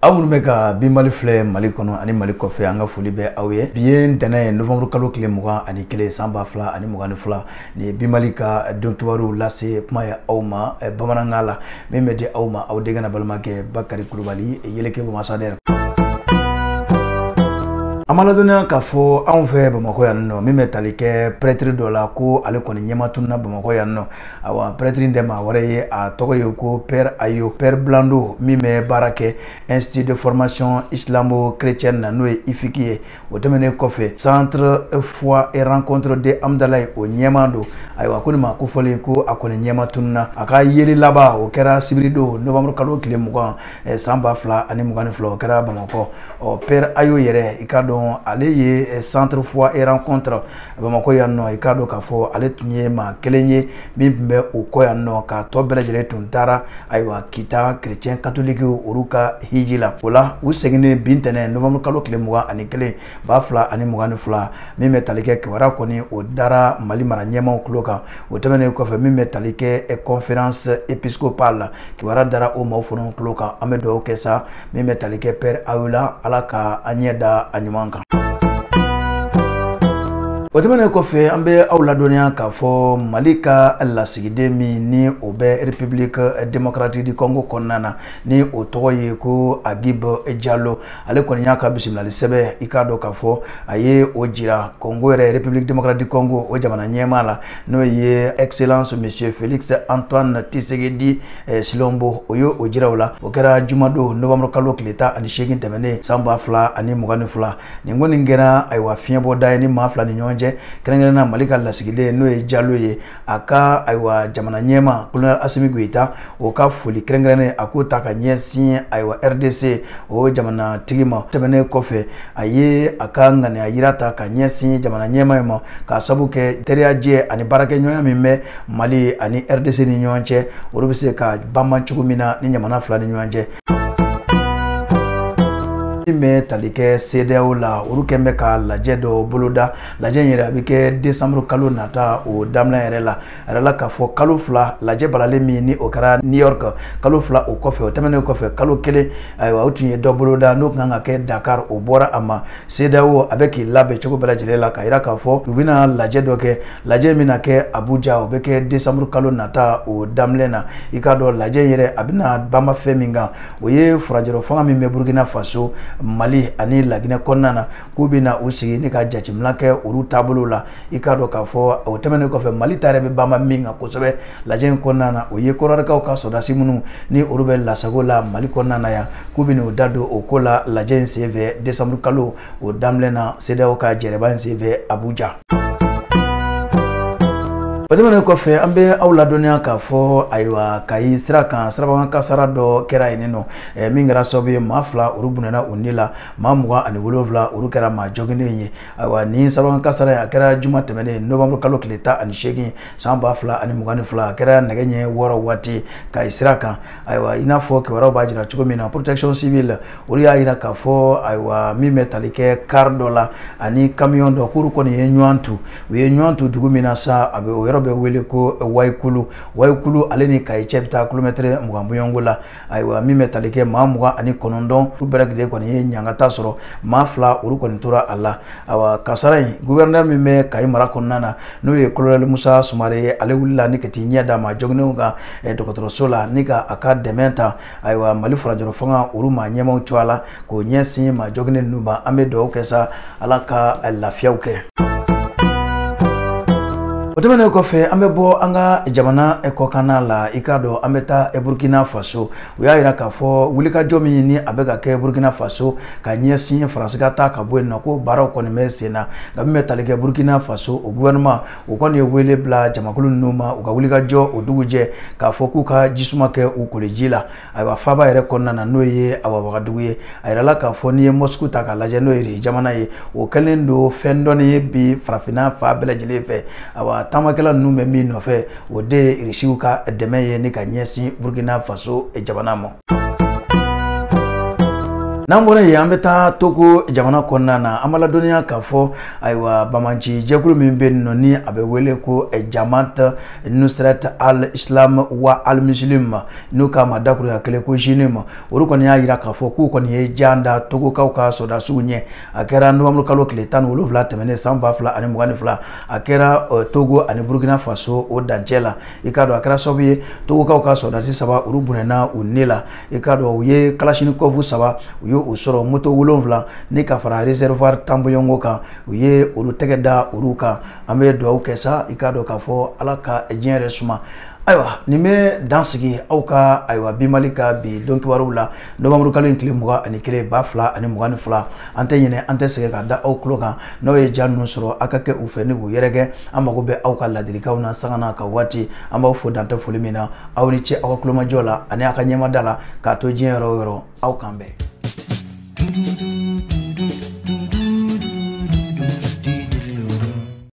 Aw be ka Bimbali filɛ Mali kɔnɔ ani Mali kɔfɛ an ka foli bɛ aw ye. Bi ye ntɛnɛn ye novembre kalo tile 21 san 2022 ni Bimbali ka don kibaru lase kuma ye aw ma bamanankan la min bɛ di aw ma aw denkɛ balimakɛ Bakari Kulubali Yeleke Ambassadeur. Amaladonna k'a fɔ anw fɛ Bamakɔ yan nɔ min bɛ tali kɛ prêtre dɔ la ko ale kɔni ɲɛma tununa Bamakɔ yan nɔ. Awa prêtre in tɛ maa wɛrɛ ye a tɔgɔ ye ko Père Ayo Père Blando min bɛ baara kɛ Institut de formation islamo-chrétienne na n'o ye IFIC ye. O tɛmɛnen kɔfɛ centre foi et rencontre de Amdalaye o ɲɛma don. Ayiwa ko nin ma ko fɔlen ko a kɔni ɲɛma tununa. A ka yeli laban o kɛra sibiri don novembre kalo tile 20 san 2022 o kɛra Bamakɔ. Père Ayo yɛrɛ i ka dɔn ale ye centre foi et rencontre Bamakɔ yan nɔ i ka dɔn k'a fɔ ale tun ye maa kelen ye min tun bɛ o kɔ yan nɔ ka tɔ bɛɛ lajɛlen tun taara ayiwa kita chrétien catholique olu ka hiji la. O la u seginnen bi ntɛnɛn novembre kalo tile 21 2022 min bɛ tali kɛ kibaruya kɔni o dara Mali mara ɲɛmaw tulo kan. O tɛmɛnen kɔfɛ min bɛ tali kɛ conférence épiscopale la kibaruya dara o maaw fana tulo kan. An bɛ dugawu kɛ sa min bɛ tali kɛ Père Ayo la Ala ka a ɲɛ da a ɲuman kan. O tɛmɛnen kɔfɛ an bɛ aw ladɔnniya k'a fɔ Mali ka lasigiden min ni o bɛ République démocratique du Congo kɔnɔna na ni o tɔgɔ ye ko Agib Diallo. Ale kɔni y'a ka bisimilali sɛbɛn i k'a dɔn k'a fɔ a ye o jira Congo yɛrɛ République démocratique du Congo o jamana ɲɛmaa la n'o ye excellence monsieur Félix Antoine Tshisekedi Tshilombo o ye o jira o la. O kɛra jumadon novembre kalo tile 18 tɛmɛnen san 2022. Nin ko nin kɛra ayiwa fiɲɛbɔda ye ni maa fila ni ɲɔgɔn cɛ kɛrɛnkɛrɛnna Mali ka lasigiden n'o ye Diallo ye a ka ayiwa jamana ɲɛma colonel Assimi Goïta o ka foli kɛrɛnkɛrɛnnen a k'o ta ka ɲɛsin ayiwa RDC o jamana tigi ma. Tɛmɛnen kɔfɛ a ye a ka ŋaniya yira ta ka ɲɛsin jamana ɲɛma ma ka sabu kɛ teriyajɛ ani baarakɛɲɔgɔnya min bɛ Mali ani RDC ni ɲɔgɔn cɛ olu bɛ se ka banban cogo min na ni jamana fila ni ɲɔgɔn cɛ. Min bɛ tali kɛ CEDEAO la olu kɛn bɛ ka lajɛ dɔ boloda. Lajɛ in yɛrɛ a bɛ kɛ décembre kalo nata o daminɛ yɛrɛ la. A yɛrɛ la k'a fɔ kalo fila lajɛ balalen min ni o kɛra New York kalo fila o kɔfɛ o tɛmɛnen kɔfɛ kalo kelen ayiwa o tun ye dɔ boloda n'o kan ka kɛ Dakar o bɔra a ma. CEDEAO a bɛ k'i labɛn cogo bɛɛ lajɛlen la ka yira k'a fɔ u bɛna lajɛ dɔ kɛ. Lajɛ min na kɛ Abuja o bɛ kɛ décembre kalo nata o daminɛ na. I ka dɔn lajɛ in yɛrɛ a bɛna banba fɛn min kan o ye furajɛrɛ fanga min bɛ Burkina Faso Mali ani Laginɛ kɔnɔna na k'u bɛna u sigi ni ka jateminɛ kɛ olu taabolo la. I ka dɔn k'a fɔ o tɛmɛnen kɔfɛ Mali ta yɛrɛ bɛ banba min kan kosɛbɛ lajɛ in kɔnɔna na o ye kɔrɔrikaw ka sɔrɔdasi minnu ni olu bɛ lasago la Mali kɔnɔna na yan k'u bɛna u da don o ko la lajɛ in senfɛ décembre kalo o daminɛ na CEDEAO ka jɛrɛba in senfɛ Abuja. O tɛmɛnen kɔfɛ an bɛ aw ladɔnniya k'a fɔ ayiwa Kayi sira kan sirabakan kasara dɔ kɛra yen nɔ min kɛra sababu ye maa fila olu bunena o ni la maa 27 olu kɛra maa jɔginnen ye. Ayiwa ni sirabakan kasara a kɛra juma tɛmɛnen novembre kalo tile 18 san 2022 a kɛra nɛgɛ ɲɛ 6 waati Kayi sira kan. Ayiwa i n'a fɔ kibaruyaw b'a jira cogo min na protection civile olu y'a jira k'a fɔ ayiwa min bɛ tali kɛ car dɔ la ani camion dɔ k'olu kɔni ye ɲɔgɔn tu u ye ɲɔgɔn tu dugu min na sa a bɛ o yɔrɔ bɛ wele ko Wayikulu ale ni Kayi cɛ bɛ taa kilomɛtɛrɛ 20 bɔɲɔnko la. Ayiwa min bɛ tali kɛ maa 29 olu bɛɛ lajɛlen kɔni ye ɲangata sɔrɔ maa fila olu kɔni tora a la. Ayiwa kasara in gouverneur min bɛ Kayi mara kɔnɔna na n'o ye colonel Musa Sumare ye ale wulila ni ka t'i ɲɛ da maa jɔginnenw kan dɔgɔtɔrɔso la ni ka a ka dɛmɛ ta. Ayiwa Mali farajɛrɛ fanga olu maa ɲɛmaw to a la k'o ɲɛsin maa jɔginnen ninnu ma. An bɛ dugawu kɛ sa Ala ka lafiyaw kɛ. O tɛmɛnen kɔfɛ an bɛ bɔ an ka jamana kɔkanna la i ka dɔn an bɛ taa Burkina Faso. U y'a jira k'a fɔ wulikajɔ min ni a bɛ ka kɛ Burkina Faso ka ɲɛsin Faransi ka taa ka bɔ yen nɔ ko baaraw kɔni bɛ sen na. Nka min bɛ tali kɛ Burkina Faso o gouvernement o kɔni ye wele bila jamakulu ninnu ma u ka wulikajɔ o dugujɛ k'a fɔ k'u ka jisuma kɛ u koliji la. Ayiwa faaba yɛrɛ kɔnɔna na n'o ye Wagadugu ye. A yirala k'a fɔ n'i ye Moscou ta k'a lajɛ n'o ye jamana ye o kɛlen don fɛn dɔɔni ye bi farafinna fa bɛɛ lajɛlen fɛ. Ayiwa tamakɛla ninnu bɛ min nɔfɛ o de ye Irisiw ka dɛmɛ ye ni ka ɲɛsin Burkina Faso jamana ma. n'an bɔra yen an bɛ taa Togo jamana kɔnɔna na an b'a ladɔnniya k'a fɔ ayiwa Bamanci jɛkulu min bɛ yen nɔ ni a bɛ wele ko Jamaat Nusrat al-Islam wa al-Muslim n'u k'a ma dakuruya kelen ko JNIM olu kɔni y'a jira k'a fɔ k'u kɔni ye jan da Togokaw ka sɔrɔdasiw ɲɛ a kɛra novembre kalo tile 17 tɛmɛnen san 2022 a kɛra Togo ani Burkina Faso o dancɛ la i k'a dɔn a kɛra sababu ye Togokaw ka sɔrɔdasi 3 olu bunɛna u ne la i k'a dɔn u ye Kalashnikov 3 u ye o sɔrɔ moto 7 ni ka fara réservoir tambonyongo kan u ye olu tɛgɛ da olu kan an bɛ dugawu kɛ sa i k'a dɔn k'a fɔ Ala ka diɲɛ yɛrɛ suma ayiwa nin bɛ dan sigi aw ka ayiwa bi Mali ka bi don kibaruw la novembre kalo tile 21 2022 an tɛ ɲinɛ an tɛ sɛgɛn ka da aw tulo kan n'aw ye ja ninnu sɔrɔ a ka kɛ u fɛ ni k'u yɛrɛkɛ an mago bɛ aw ka ladilikaw na sanga n'a ka waati an b'aw fo dantɛ foli min na aw ni ce aw ka kulomajɔ la ani aw ka ɲɛmada la k'a to diɲɛ yɔrɔ o yɔrɔ aw kan bɛn